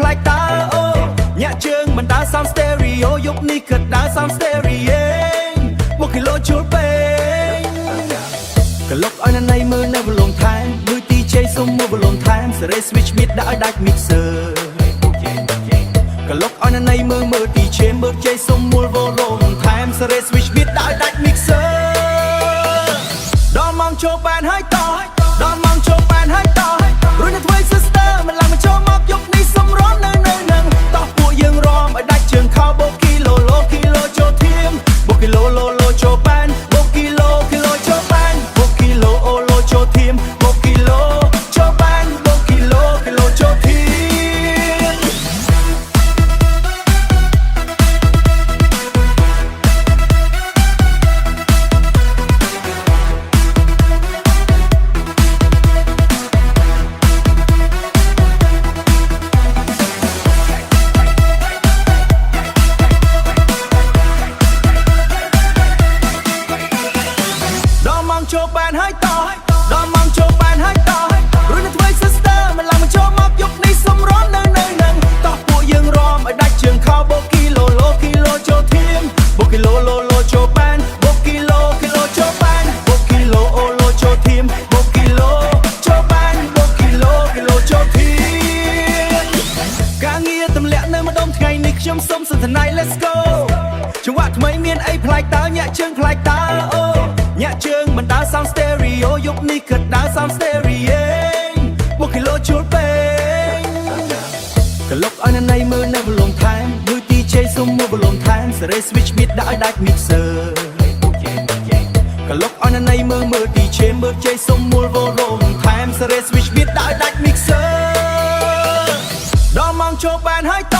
ប្លែកតើអូញាក់ជើងមិនដើរសំស្តេរីយ៉ូយប់នេះក៏ដើរសំស្តេរីយ៉េ1គីឡូជួលពេងកលុកឲ្យណៃមើលនៅបលងថែមលួយទីជ័យសុំមកបលងថែមសេរី switch beat ដាក់ឲ្យដាច់ mixer កលុកឲ្យណៃមើលទីជ័យមើលជ័យសុំមូលវរងថែមសេរី switch beat ដាក់ឲ្យដាច់ mixer ដល់ម៉ោងចូលបានហើយតដល់ម៉ោងចូលបានហើយតរួចនឹងធ្វើ sister មិនឡើងមកចូលមកយកនេះសុំរំនៅនឹងតោះពួកយើងរំឲ្យដាច់ជើងខោបូគីឡូចូលធៀមបូគីឡូចូលបានបូគីឡូចូលបានបូគីឡូចូលធៀមបូគីឡូចូលបានបូគីឡូចូលធៀមចូលបានហើយតដល់ម៉ោងចូលបានហើយតរួចនឹងធ្វើ sister មិនឡើងមកចូលមកយកនេះសុំរំនៅនឹងតោះពួកយើងរំឲ្យដាច់ជើងខោបូគីឡូចូលធៀមបូគីឡូចូលបានបូគីឡូចូលបានបូគីឡូចូលធៀមបូគីឡូចូលបានបូគីឡូចូលធៀមការងារទម្លាក់នៅម្ដុំថ្ងៃនេះខ្ញុំសុំសន្ទនា let's go ចង្វាក់ថ្មីមានអីប្លែកតើញាក់ជើងប្លែកតើអូញាក់ជើងមិនដើរសំស្តេរីយ៉ូយប់នេះក៏ដើរសំស្តេរីយ៉េ1គីឡូជួលពេងកលុកឲ្យណៃមើលនៅបលងថែមលួយទីជ័យសុំមកបលងថែមសេរី switch beat ដាក់ឲ្យដាច់ mixer កលុកឲ្យណៃមើលទីជ័យមើលជ័យសុំមូលវរងថែមសេរី switch beat ដាក់ឲ្យដាច់ mixer ដល់ម៉ោងចូលបានហើយត